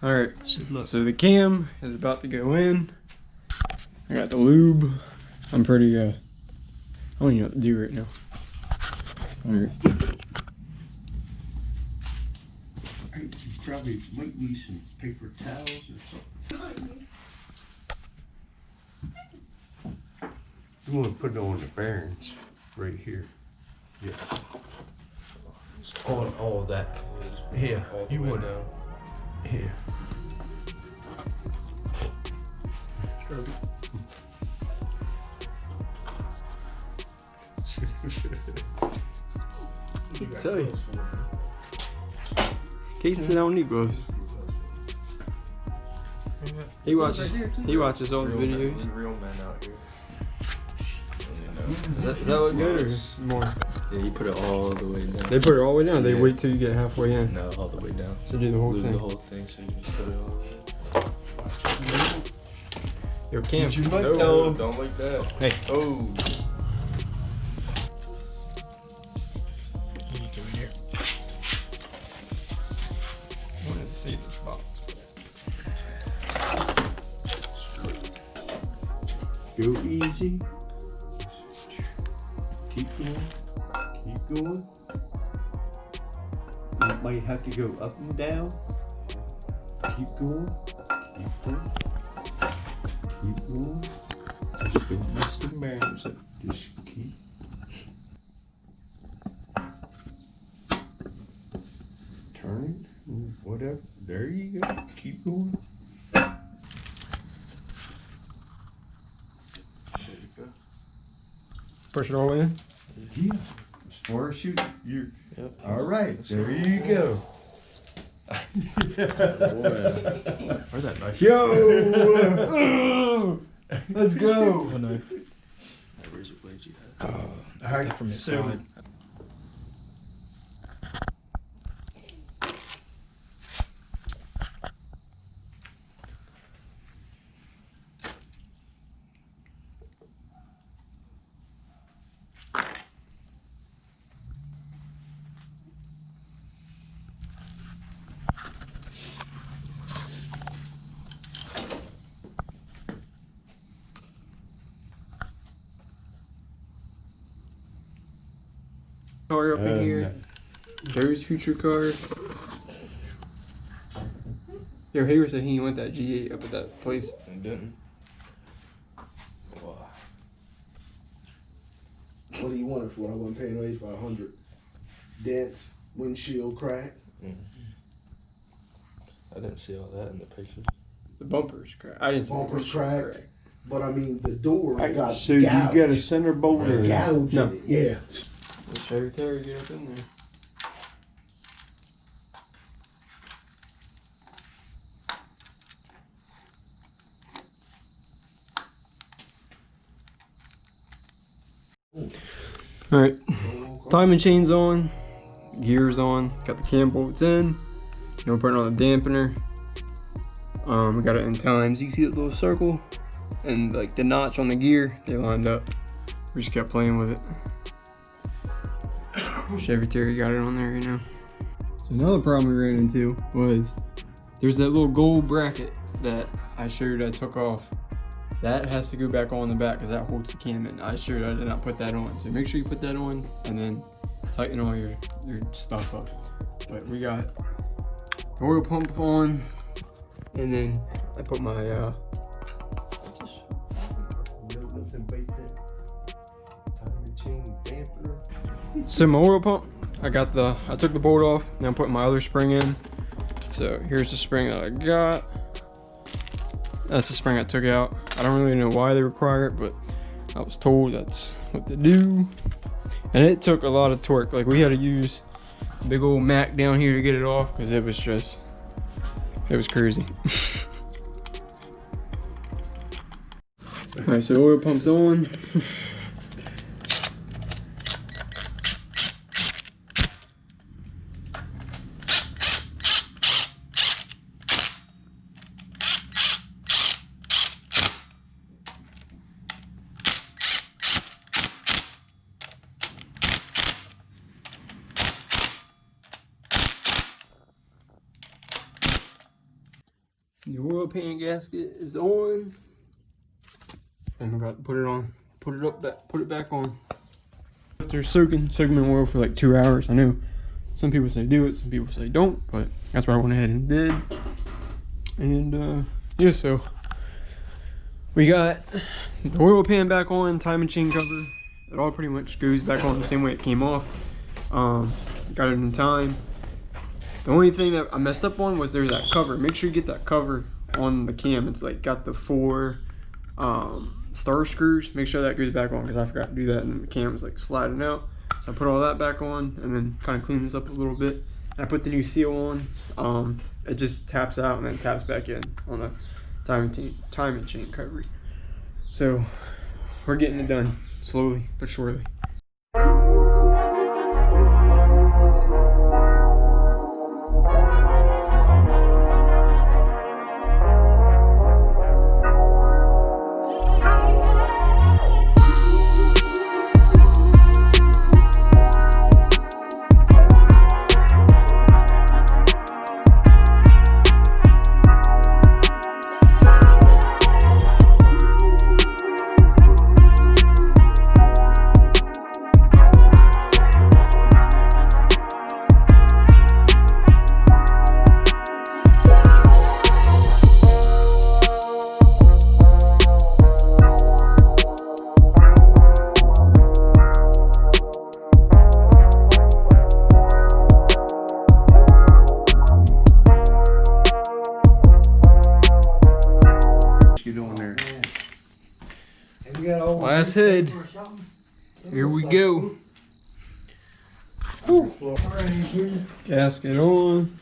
Alright, so the cam is about to go in. I got the lube. I'm pretty, I don't even know what to do right now. Alright. You probably might need some paper towels or something. You want to put it on the bearings right here. Yeah. On all that. Yeah. You want to. Yeah. Say. Kaysn said I don't need gloves. He watches all the videos. Real men out here. Does that look good or more? Yeah, you put it all the way down. They put it all the way down. They Yeah. wait till you get halfway in. No, all the way down. So do the whole Lube thing. the whole thing, so you just put it all the way. Yo, Cam. You might No, know. don't like that. Hey. Oh. I wanted to see this box. Go easy. Keep going. Keep going. You might have to go up and down. Keep going. Keep going. Keep going. Just don't mess the bearings up. Just keep. Turn it. Whatever. There you go. Keep going. There you go. Push it all the way in. Yeah. As far as you're Yep. all right. There you go. Where'd that knife? Yo! Let's go. What knife? Where's your blade you had? All right, from his so side. Car up in here. Joe's future car. Yo, Hayward said he didn't want that G8 up at that place. I didn't. Wow. What do you want it for? I wasn't paying no $8,500. Dance, windshield crack. I didn't see all that in the pictures. The bumper's cracked. I didn't see Bumper's the windshield cracked. But I mean, the doors got so you got a gouged. center bolt or Gouge No. in it, yeah. Let's show Terry get up in there. Alright, timing chain's on, gears on, got the cam bolts in, we're putting on the dampener. We got it in times. You can see that little circle and like the notch on the gear, they lined up. We just kept playing with it. Chevy Terry got it on there right now. So another problem we ran into was there's that little gold bracket that I showed I took off. That has to go back on the back because that holds the cam in. I showed I did not put that on. So make sure you put that on and then tighten all your stuff up. But we got the oil pump on, and then I put my so my oil pump, I took the bolt off, now I'm putting my other spring in. So here's the spring that I got. That's the spring I took out. I don't really know why they require it, but I was told that's what they do. And it took a lot of torque. Like we had to use a big old Mac down here to get it off because it was crazy. Alright, so oil pump's on. The oil pan gasket is on. And I got to put it on, put it back on. After soaking them in oil for like 2 hours. I know some people say do it, some people say don't, but that's what I went ahead and did. And yeah, so we got the oil pan back on, timing chain cover. It all pretty much goes back on the same way it came off. Got it in time. The only thing that I messed up on was there's that cover. Make sure you get that cover on the cam. It's like got the 4 star screws. Make sure that goes back on because I forgot to do that and then the cam was like sliding out. So I put all that back on and then kind of clean this up a little bit. And I put the new seal on. It just taps out and then taps back in on the timing chain cover. So we're getting it done slowly but surely. Last head. Here we go. Gasket on.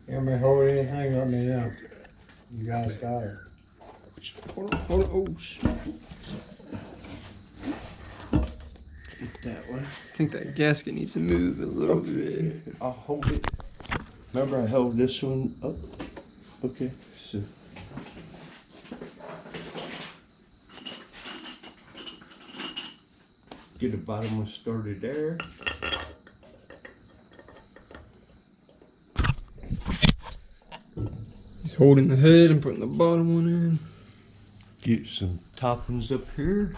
You want me to hold anything? Let me know. You guys got it. Hold on. Oh, shit. Get that way. I think that gasket needs to move a little bit. I'll hold it. Remember I held this one up? Okay, so. Get the bottom one started there. He's holding the head and putting the bottom one in. Get some toppings up here.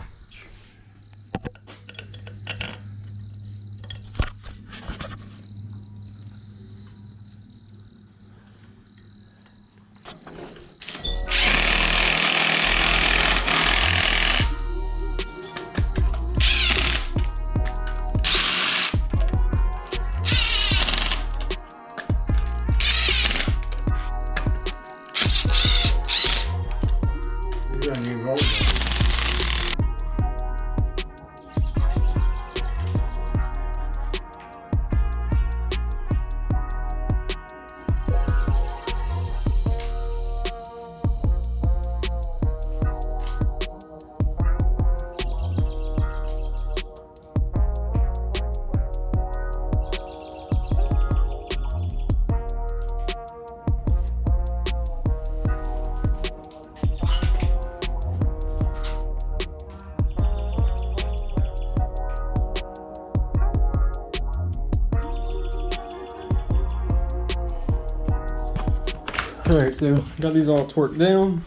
Alright, so got these all torqued down.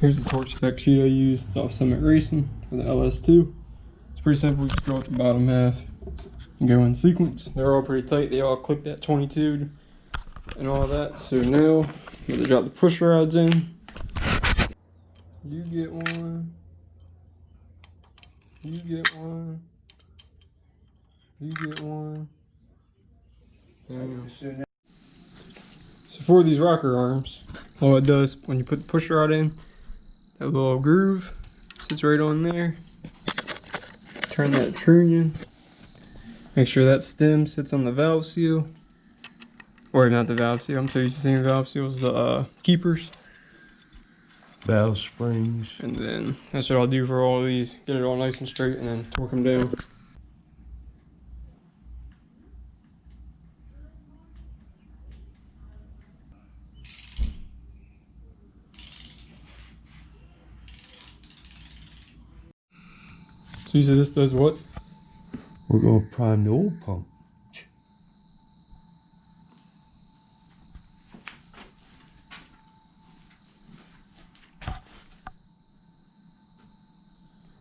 Here's the torque spec sheet I used. It's off Summit Racing for the LS2. It's pretty simple. You just go with the bottom half and go in sequence. They're all pretty tight. They all clicked at 22 and all that. So now, I'm going to drop the push rods in. You get one. You get one. You get one. Damn. So for these rocker arms, all it does when you put the push rod in, that little groove sits right on there. Turn that trunnion. Make sure that stem sits on the valve seal. Or not the valve seal, I'm so used to seeing valve seals, the keepers. Valve springs. And then that's what I'll do for all of these. Get it all nice and straight and then torque them down. So you said this does what? We're going to prime the oil pump.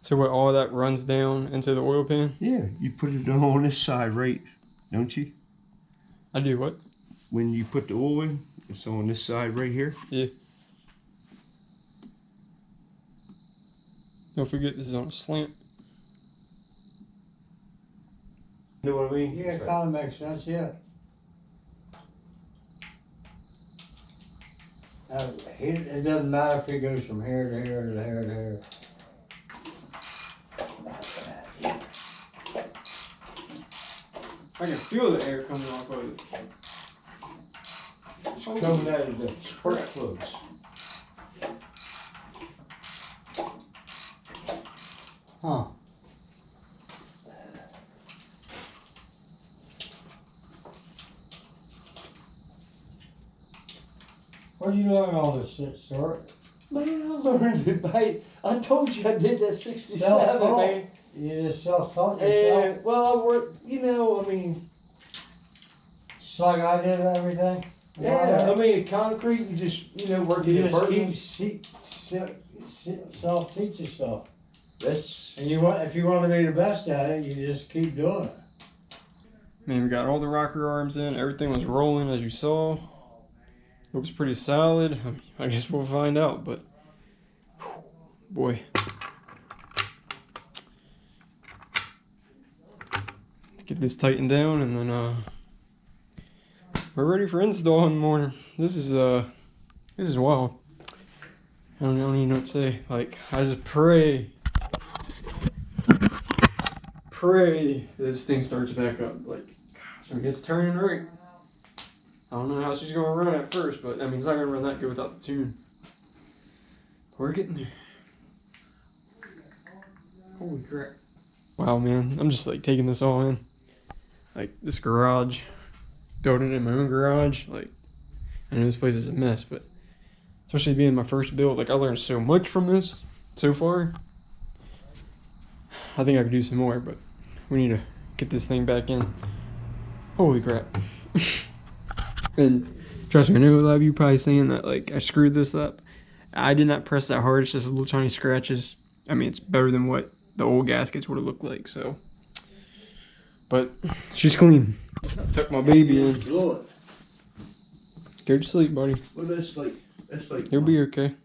So what, all that runs down into the oil pan? Yeah, you put it on this side, right? Don't you? I do what? When you put the oil in, it's on this side right here. Yeah. Don't forget this is on a slant. You know what I mean? Yeah, it kind of makes sense, yeah. It doesn't matter if it goes from here to here to here to here. I can feel the air coming off of it. It's coming out of the spark plugs. Huh. Where'd you learn all this shit, Stuart? Man, I learned it by. I told you I did that 67, Self-taught. man. You just self-taught yourself? And, well, I work, you know, I mean, Just like I did everything? yeah, I mean, concrete, you just, you know, work in You the just keep apartment. self-teach yourself. That's, And if you want to be the best at it, you just keep doing it. Man, we got all the rocker arms in. Everything was rolling as you saw. Looks pretty solid. I guess we'll find out, but boy. Get this tightened down and then we're ready for install in the morning. This is wild. I don't even know what to say. Like, I just pray this thing starts back up. Like, gosh, when it gets turning right. I don't know how she's gonna run at first, but I mean, it's not gonna run that good without the tune. We're getting there. Holy crap. Wow, man. I'm just like taking this all in. Like, this garage, building it in my own garage. Like, I know this place is a mess, but especially being my first build, like, I learned so much from this so far. I think I could do some more, but we need to get this thing back in. Holy crap. And trust me, I know a lot of you probably saying that, like, I screwed this up. I did not press that hard. It's just little tiny scratches. I mean, it's better than what the old gaskets would have looked like, so. But she's clean. I took my baby in. Lord. Go to sleep, buddy. Well, that's like. You'll be okay.